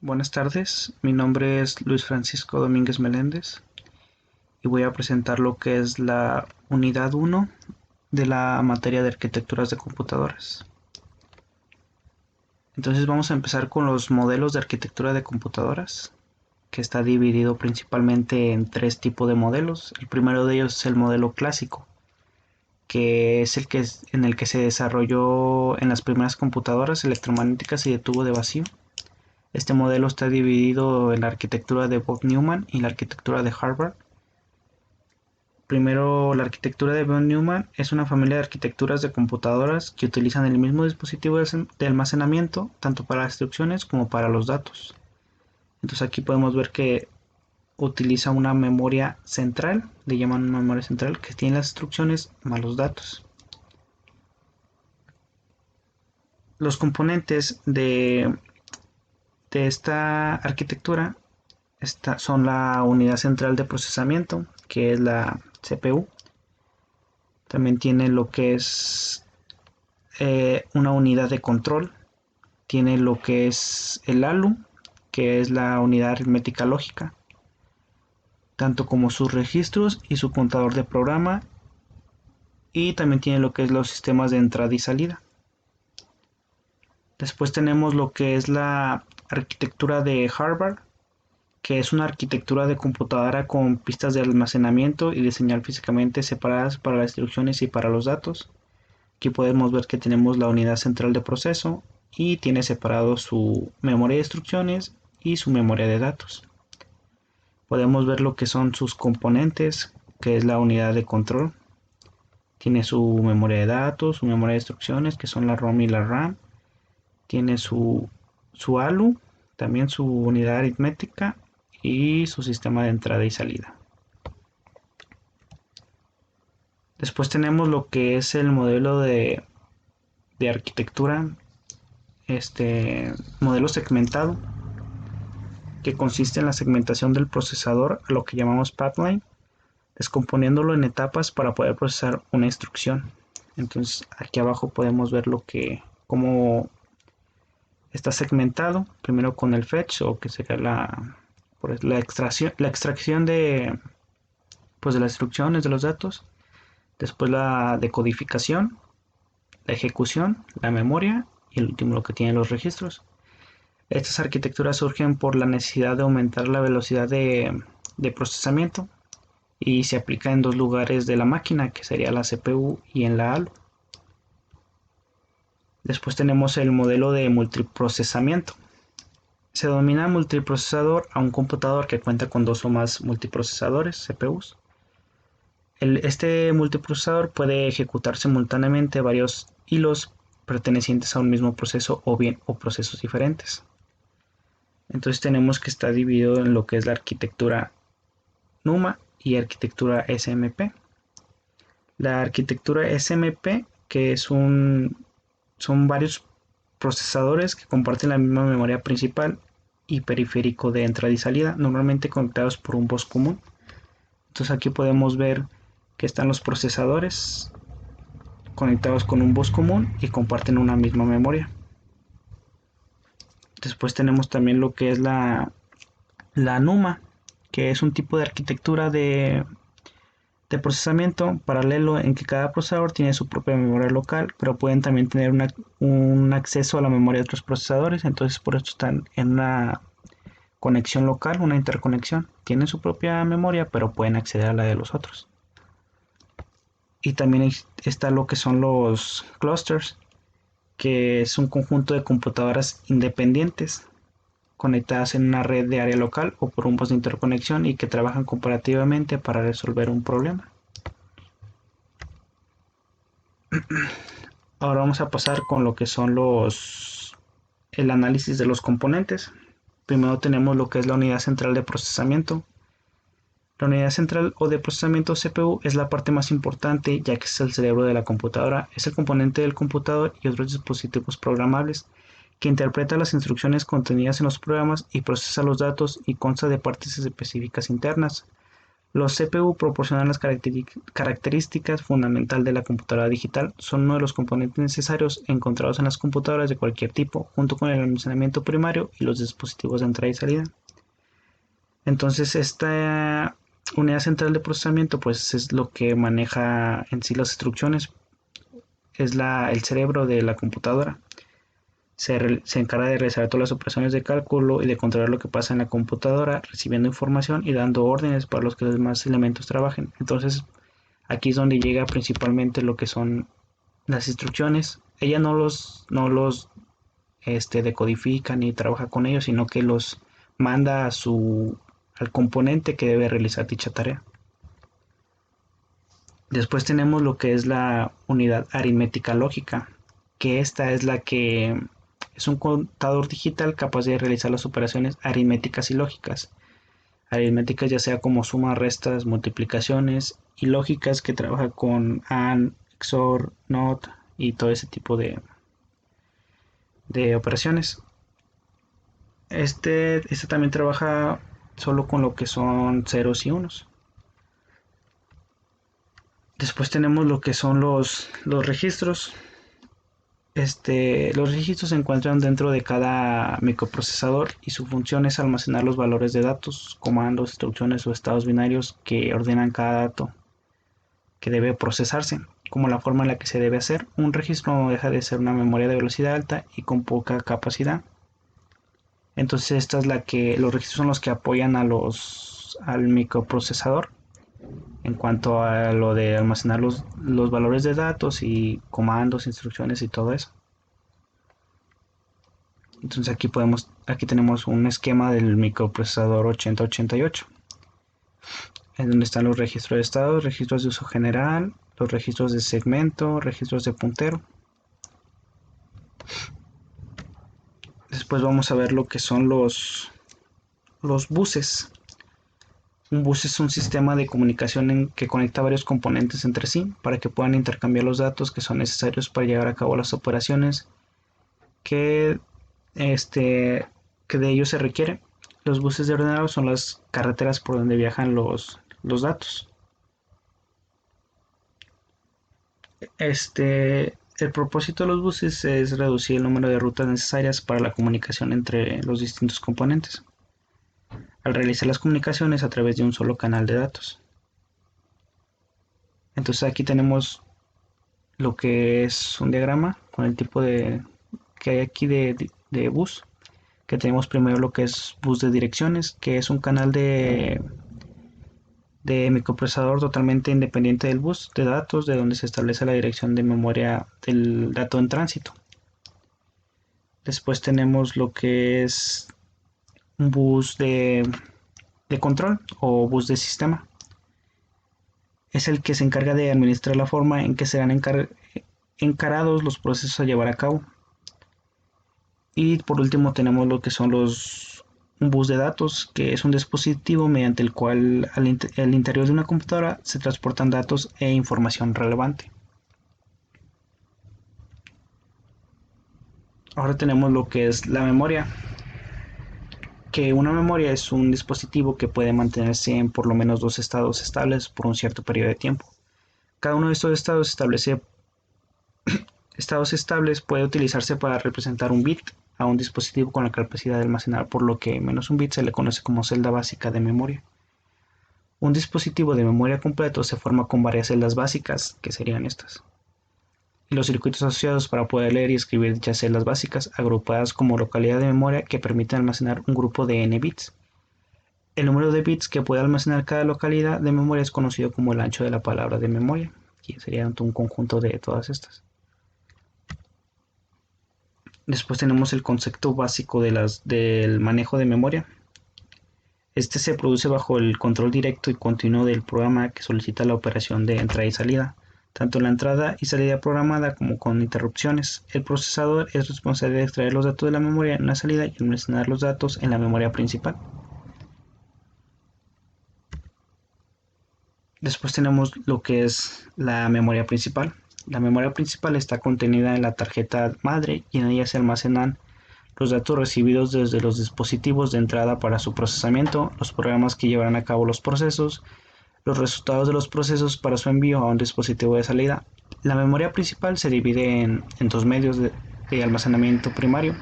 Buenas tardes, mi nombre es Luis Francisco Domínguez Meléndez y voy a presentar lo que es la unidad uno de la materia de arquitecturas de computadoras. Entonces vamos a empezar con los modelos de arquitectura de computadoras, que está dividido principalmente en tres tipos de modelos. El primero de ellos es el modelo clásico, que es en el que se desarrolló en las primeras computadoras electromagnéticas y de tubo de vacío. Este modelo está dividido en la arquitectura de von Neumann y la arquitectura de Harvard. Primero, la arquitectura de von Neumann es una familia de arquitecturas de computadoras que utilizan el mismo dispositivo de almacenamiento tanto para las instrucciones como para los datos. Entonces aquí podemos ver que utiliza una memoria central, le llaman una memoria central, que tiene las instrucciones más los datos. Los componentes de esta arquitectura son la unidad central de procesamiento, que es la CPU. También tiene lo que es una unidad de control. Tiene lo que es el ALU, que es la unidad aritmética lógica, tanto como sus registros y su contador de programa. Y también tiene lo que es los sistemas de entrada y salida. Después tenemos lo que es la arquitectura de Harvard, que es una arquitectura de computadora con pistas de almacenamiento y de señal físicamente separadas para las instrucciones y para los datos. Aquí podemos ver que tenemos la unidad central de proceso y tiene separado su memoria de instrucciones y su memoria de datos. Podemos ver lo que son sus componentes, que es la unidad de control. Tiene su memoria de datos, su memoria de instrucciones, que son la ROM y la RAM. Tiene su ALU, también su unidad aritmética y su sistema de entrada y salida. Después tenemos lo que es el modelo de arquitectura, modelo segmentado, que consiste en la segmentación del procesador, lo que llamamos pipeline, descomponiéndolo en etapas para poder procesar una instrucción. Entonces aquí abajo podemos ver cómo está segmentado, primero con el fetch, o que sería la extracción de las instrucciones de los datos, después la decodificación, la ejecución, la memoria y el último lo que tiene los registros. Estas arquitecturas surgen por la necesidad de aumentar la velocidad de procesamiento y se aplica en dos lugares de la máquina, que sería la CPU y en la ALU. Después tenemos el modelo de multiprocesamiento. Se denomina multiprocesador a un computador que cuenta con dos o más multiprocesadores, CPUs. Este multiprocesador puede ejecutar simultáneamente varios hilos pertenecientes a un mismo proceso o procesos diferentes. Entonces tenemos que está dividido en lo que es la arquitectura NUMA y arquitectura SMP. La arquitectura SMP, son varios procesadores que comparten la misma memoria principal y periférico de entrada y salida, normalmente conectados por un bus común. Entonces aquí podemos ver que están los procesadores conectados con un bus común y comparten una misma memoria. Después tenemos también lo que es la NUMA, que es un tipo de arquitectura de procesamiento paralelo en que cada procesador tiene su propia memoria local, pero pueden también tener un acceso a la memoria de otros procesadores. Entonces por esto están en una conexión local, una interconexión. Tienen su propia memoria, pero pueden acceder a la de los otros. Y también está lo que son los clusters, que es un conjunto de computadoras independientes conectadas en una red de área local o por un bus de interconexión y que trabajan comparativamente para resolver un problema. Ahora vamos a pasar con lo que son el análisis de los componentes. Primero tenemos lo que es la unidad central de procesamiento. La unidad central o de procesamiento CPU es la parte más importante, ya que es el cerebro de la computadora, es el componente del computador y otros dispositivos programables que interpreta las instrucciones contenidas en los programas y procesa los datos y consta de partes específicas internas, Los CPU proporcionan las características fundamental de la computadora digital, son uno de los componentes necesarios encontrados en las computadoras de cualquier tipo, junto con el almacenamiento primario y los dispositivos de entrada y salida. Entonces esta unidad central de procesamiento pues es lo que maneja en sí las instrucciones, es el cerebro de la computadora. Se encarga de realizar todas las operaciones de cálculo y de controlar lo que pasa en la computadora, recibiendo información y dando órdenes para los que los demás elementos trabajen. Entonces aquí es donde llega principalmente lo que son las instrucciones. Ella no los decodifica ni trabaja con ellos, sino que los manda al componente que debe realizar dicha tarea. Después tenemos lo que es la unidad aritmética lógica, que esta es la que es un contador digital capaz de realizar las operaciones aritméticas y lógicas. Aritméticas ya sea como sumas, restas, multiplicaciones, y lógicas que trabaja con AND, XOR, NOT y todo ese tipo de operaciones. Este también trabaja solo con lo que son ceros y unos. Después tenemos lo que son los registros. Los registros se encuentran dentro de cada microprocesador y su función es almacenar los valores de datos, comandos, instrucciones o estados binarios que ordenan cada dato que debe procesarse, como la forma en la que se debe hacer. Un registro no deja de ser una memoria de velocidad alta y con poca capacidad. Entonces esta es los registros son los que apoyan al microprocesador en cuanto a lo de almacenar los valores de datos y comandos, instrucciones y todo eso. Entonces aquí tenemos un esquema del microprocesador 8088, en donde están los registros de estado, registros de uso general, los registros de segmento, registros de puntero. Después vamos a ver lo que son los buses. Un bus es un sistema de comunicación que conecta varios componentes entre sí para que puedan intercambiar los datos que son necesarios para llevar a cabo las operaciones que, que de ellos se requiere. Los buses de ordenador son las carreteras por donde viajan los datos. El propósito de los buses es reducir el número de rutas necesarias para la comunicación entre los distintos componentes, al realizar las comunicaciones a través de un solo canal de datos. Entonces aquí tenemos lo que es un diagrama con el tipo que hay aquí de bus, que tenemos primero lo que es bus de direcciones, que es un canal de microprocesador totalmente independiente del bus de datos, de donde se establece la dirección de memoria del dato en tránsito. Después tenemos lo que es un bus de control o bus de sistema. Es el que se encarga de administrar la forma en que serán encarados los procesos a llevar a cabo. Y por último tenemos lo que son un bus de datos, que es un dispositivo mediante el cual al interior de una computadora se transportan datos e información relevante. Ahora tenemos lo que es la memoria, que una memoria es un dispositivo que puede mantenerse en por lo menos dos estados estables por un cierto periodo de tiempo. Cada uno de estos estados estables puede utilizarse para representar un bit a un dispositivo con la capacidad de almacenar, por lo que menos un bit se le conoce como celda básica de memoria. Un dispositivo de memoria completo se forma con varias celdas básicas, que serían estas, y los circuitos asociados para poder leer y escribir dichas celdas básicas, agrupadas como localidad de memoria, que permiten almacenar un grupo de n bits. El número de bits que puede almacenar cada localidad de memoria es conocido como el ancho de la palabra de memoria, que sería un conjunto de todas estas. Después tenemos el concepto básico del manejo de memoria. Este se produce bajo el control directo y continuo del programa que solicita la operación de entrada y salida, tanto la entrada y salida programada como con interrupciones. El procesador es responsable de extraer los datos de la memoria en la salida y almacenar los datos en la memoria principal. Después tenemos lo que es la memoria principal. La memoria principal está contenida en la tarjeta madre y en ella se almacenan los datos recibidos desde los dispositivos de entrada para su procesamiento, los programas que llevarán a cabo los procesos, los resultados de los procesos para su envío a un dispositivo de salida. La memoria principal se divide en dos medios de almacenamiento primario,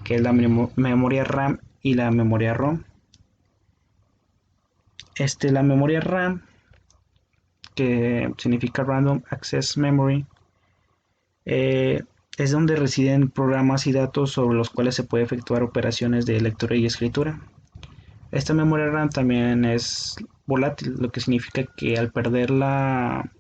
que es la memoria RAM y la memoria ROM. La memoria RAM, que significa Random Access Memory, eh, es donde residen programas y datos sobre los cuales se puede efectuar operaciones de lectura y escritura. Esta memoria RAM también es volátil, lo que significa que al perderla,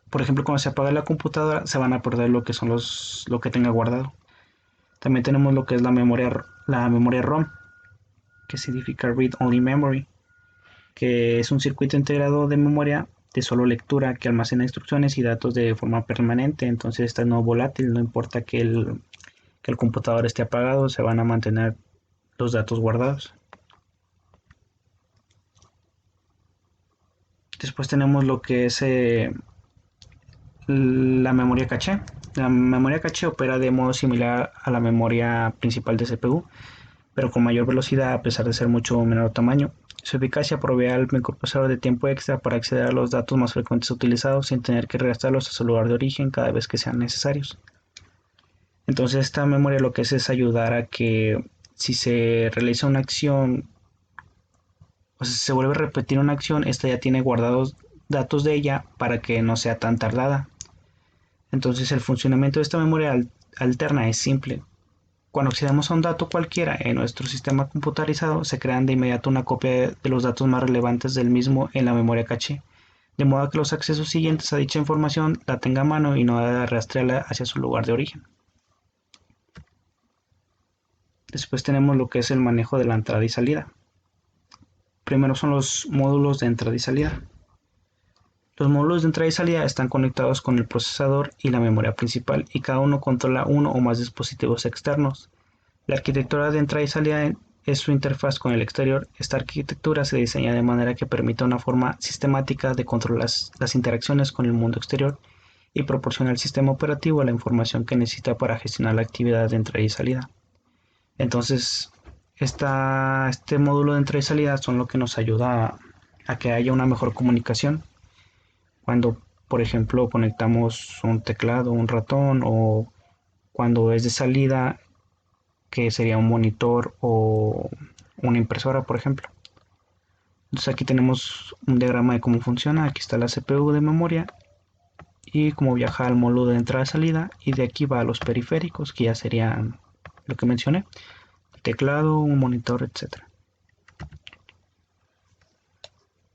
por ejemplo, cuando se apaga la computadora, se van a perder lo que son lo que tenga guardado. También tenemos lo que es la memoria ROM, que significa Read Only Memory, que es un circuito integrado de memoria de solo lectura que almacena instrucciones y datos de forma permanente. Entonces esta no es volátil, no importa que el computador esté apagado, se van a mantener los datos guardados. Después tenemos lo que es la memoria caché. La memoria caché opera de modo similar a la memoria principal de CPU, pero con mayor velocidad a pesar de ser mucho menor tamaño. Su eficacia provee al microprocesador de tiempo extra para acceder a los datos más frecuentes utilizados sin tener que regresarlos a su lugar de origen cada vez que sean necesarios. Entonces esta memoria lo que hace es ayudar a que si se realiza una acción, o sea, si se vuelve a repetir una acción, esta ya tiene guardados datos de ella para que no sea tan tardada. Entonces el funcionamiento de esta memoria alterna es simple. Cuando accedemos a un dato cualquiera en nuestro sistema computarizado, se crean de inmediato una copia de los datos más relevantes del mismo en la memoria caché, de modo que los accesos siguientes a dicha información la tenga a mano y no deba rastrearla hacia su lugar de origen. Después tenemos lo que es el manejo de la entrada y salida. Primero son los módulos de entrada y salida. Los módulos de entrada y salida están conectados con el procesador y la memoria principal y cada uno controla uno o más dispositivos externos. La arquitectura de entrada y salida es su interfaz con el exterior. Esta arquitectura se diseña de manera que permita una forma sistemática de controlar las interacciones con el mundo exterior y proporciona al sistema operativo la información que necesita para gestionar la actividad de entrada y salida. Entonces, este módulo de entrada y salida son lo que nos ayuda a que haya una mejor comunicación. Cuando, por ejemplo, conectamos un teclado, un ratón, o cuando es de salida, que sería un monitor o una impresora, por ejemplo. Entonces aquí tenemos un diagrama de cómo funciona. Aquí está la CPU de memoria y cómo viaja al módulo de entrada-salida, y de aquí va a los periféricos, que ya serían lo que mencioné: teclado, un monitor, etcétera.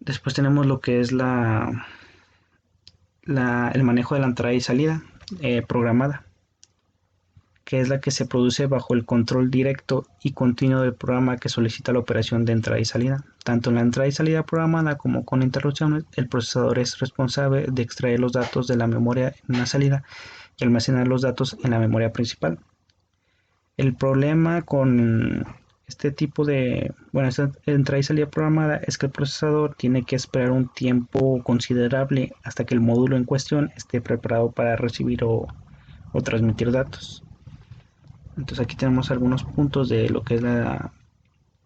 Después tenemos lo que es el manejo de la entrada y salida programada, que es la que se produce bajo el control directo y continuo del programa que solicita la operación de entrada y salida. Tanto en la entrada y salida programada como con interrupciones, el procesador es responsable de extraer los datos de la memoria en una salida y almacenar los datos en la memoria principal. El problema con esta entrada y salida programada es que el procesador tiene que esperar un tiempo considerable hasta que el módulo en cuestión esté preparado para recibir o transmitir datos. Entonces aquí tenemos algunos puntos de lo que es la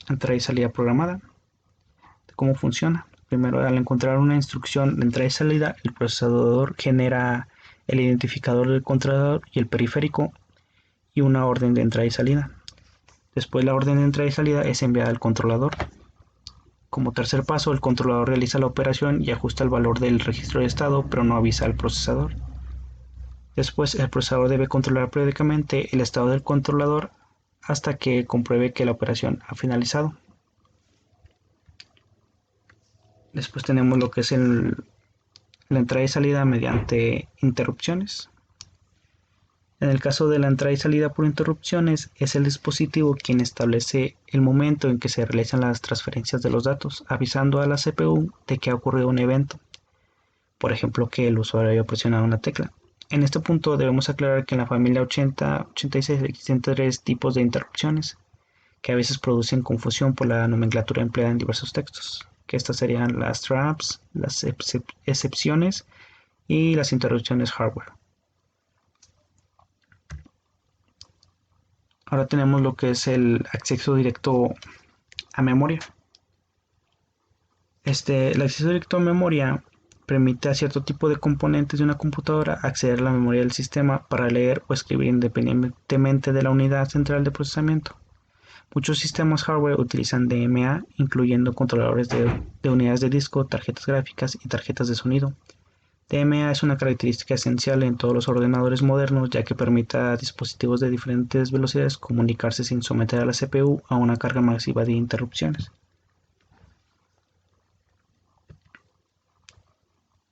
entrada y salida programada, de cómo funciona. Primero, al encontrar una instrucción de entrada y salida, el procesador genera el identificador del controlador y el periférico y una orden de entrada y salida. Después la orden de entrada y salida es enviada al controlador. Como tercer paso, el controlador realiza la operación y ajusta el valor del registro de estado, pero no avisa al procesador. Después, el procesador debe controlar periódicamente el estado del controlador hasta que compruebe que la operación ha finalizado. Después tenemos lo que es la entrada y salida mediante interrupciones. En el caso de la entrada y salida por interrupciones, es el dispositivo quien establece el momento en que se realizan las transferencias de los datos, avisando a la CPU de que ha ocurrido un evento, por ejemplo, que el usuario haya presionado una tecla. En este punto debemos aclarar que en la familia 8086 existen tres tipos de interrupciones, que a veces producen confusión por la nomenclatura empleada en diversos textos, que estas serían las traps, las excepciones y las interrupciones hardware. Ahora tenemos lo que es el acceso directo a memoria. El acceso directo a memoria permite a cierto tipo de componentes de una computadora acceder a la memoria del sistema para leer o escribir independientemente de la unidad central de procesamiento. Muchos sistemas hardware utilizan DMA, incluyendo controladores de unidades de disco, tarjetas gráficas y tarjetas de sonido. DMA es una característica esencial en todos los ordenadores modernos, ya que permite a dispositivos de diferentes velocidades comunicarse sin someter a la CPU a una carga masiva de interrupciones.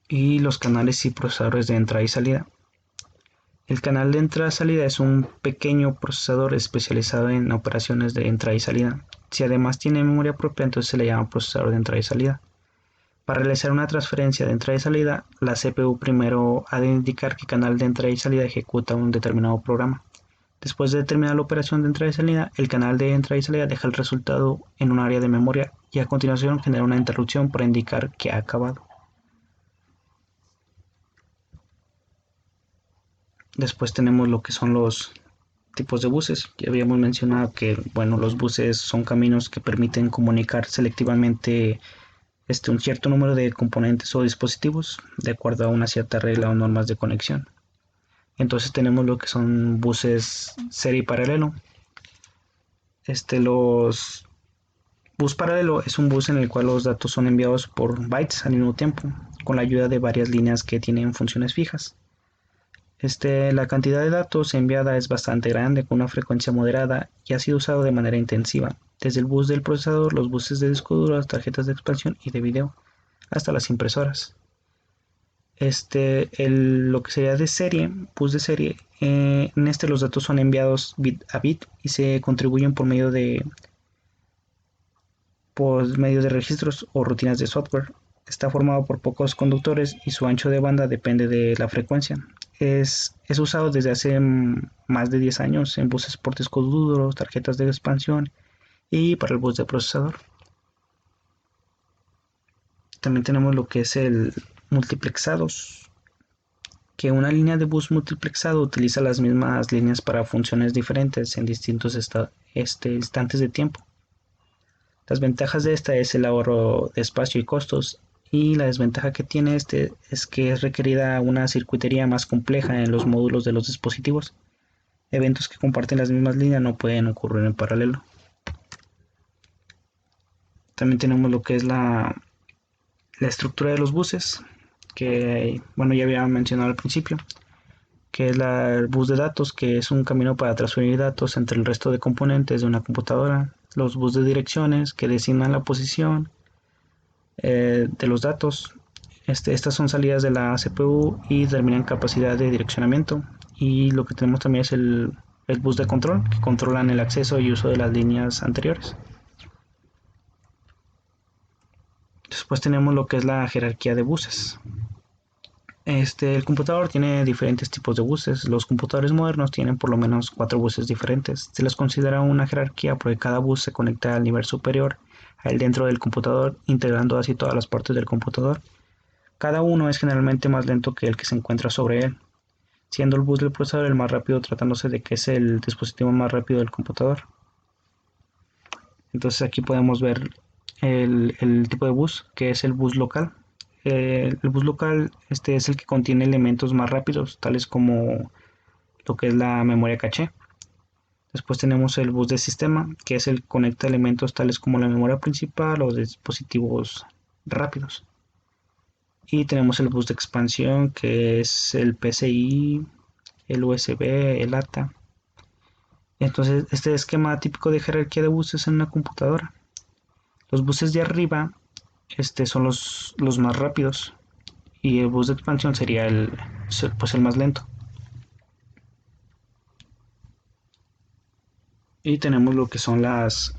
Y los canales y procesadores de entrada y salida. El canal de entrada-salida es un pequeño procesador especializado en operaciones de entrada y salida. Si además tiene memoria propia, entonces se le llama procesador de entrada y salida. Para realizar una transferencia de entrada y salida, la CPU primero ha de indicar qué canal de entrada y salida ejecuta un determinado programa. Después de determinar la operación de entrada y salida, el canal de entrada y salida deja el resultado en un área de memoria y a continuación genera una interrupción para indicar que ha acabado. Después tenemos lo que son los tipos de buses. Ya habíamos mencionado que, bueno, los buses son caminos que permiten comunicar selectivamente un cierto número de componentes o dispositivos de acuerdo a una cierta regla o normas de conexión. Entonces tenemos lo que son buses serie y paralelo. Los bus paralelo es un bus en el cual los datos son enviados por bytes al mismo tiempo, con la ayuda de varias líneas que tienen funciones fijas. La cantidad de datos enviada es bastante grande, con una frecuencia moderada, y ha sido usado de manera intensiva, desde el bus del procesador, los buses de disco duro, las tarjetas de expansión y de video, hasta las impresoras. Lo que sería de serie, bus de serie, en los datos son enviados bit a bit y se contribuyen por medio de registros o rutinas de software. Está formado por pocos conductores y su ancho de banda depende de la frecuencia. Es usado desde hace más de 10 años en buses por discos duros, tarjetas de expansión y para el bus de procesador. También tenemos lo que es el multiplexados, que una línea de bus multiplexado utiliza las mismas líneas para funciones diferentes en distintos instantes de tiempo. Las ventajas de esta es el ahorro de espacio y costos, y la desventaja que tiene es que es requerida una circuitería más compleja en los módulos de los dispositivos. Eventos que comparten las mismas líneas no pueden ocurrir en paralelo. También tenemos lo que es la estructura de los buses, que bueno, ya había mencionado al principio, que es el bus de datos, que es un camino para transferir datos entre el resto de componentes de una computadora. Los bus de direcciones, que designan la posición de los datos. Estas son salidas de la CPU y determinan capacidad de direccionamiento. Y lo que tenemos también es el bus de control, que controlan el acceso y uso de las líneas anteriores. Después tenemos lo que es la jerarquía de buses. El computador tiene diferentes tipos de buses. Los computadores modernos tienen por lo menos 4 buses diferentes. Se les considera una jerarquía porque cada bus se conecta al nivel superior a él dentro del computador, integrando así todas las partes del computador. Cada uno es generalmente más lento que el que se encuentra sobre él, siendo el bus del procesador el más rápido, tratándose de que es el dispositivo más rápido del computador. Entonces aquí podemos ver el tipo de bus, que es el bus local. El bus local es el que contiene elementos más rápidos, tales como lo que es la memoria caché. Después tenemos el bus de sistema, que es el que conecta elementos tales como la memoria principal o dispositivos rápidos. Y tenemos el bus de expansión, que es el PCI, el USB, el ATA. Entonces, este esquema típico de jerarquía de buses en una computadora. Los buses de arriba son los más rápidos y el bus de expansión sería el más lento. Y tenemos lo que son las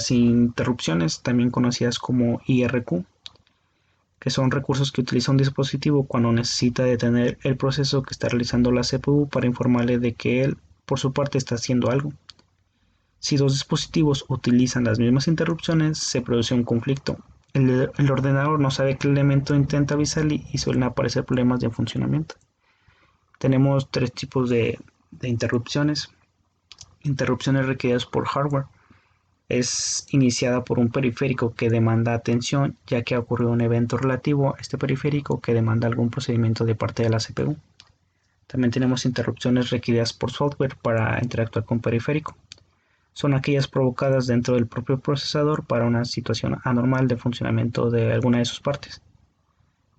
interrupciones, también conocidas como IRQ, que son recursos que utiliza un dispositivo cuando necesita detener el proceso que está realizando la CPU para informarle de que él, por su parte, está haciendo algo. Si dos dispositivos utilizan las mismas interrupciones, se produce un conflicto. El ordenador no sabe qué elemento intenta avisarle y suelen aparecer problemas de funcionamiento. Tenemos 3 tipos de interrupciones. Interrupciones requeridas por hardware. es iniciada por un periférico que demanda atención, ya que ha ocurrido un evento relativo a este periférico que demanda algún procedimiento de parte de la CPU. También tenemos interrupciones requeridas por software para interactuar con periférico. Son aquellas provocadas dentro del propio procesador para una situación anormal de funcionamiento de alguna de sus partes.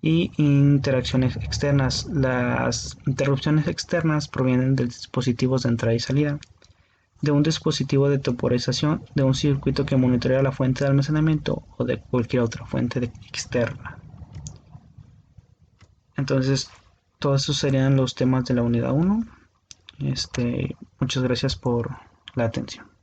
Y interacciones externas. Las interrupciones externas provienen de dispositivos de entrada y salida, de un dispositivo de temporización, de un circuito que monitorea la fuente de almacenamiento o de cualquier otra fuente externa. Entonces, todos esos serían los temas de la unidad 1. Muchas gracias por la atención.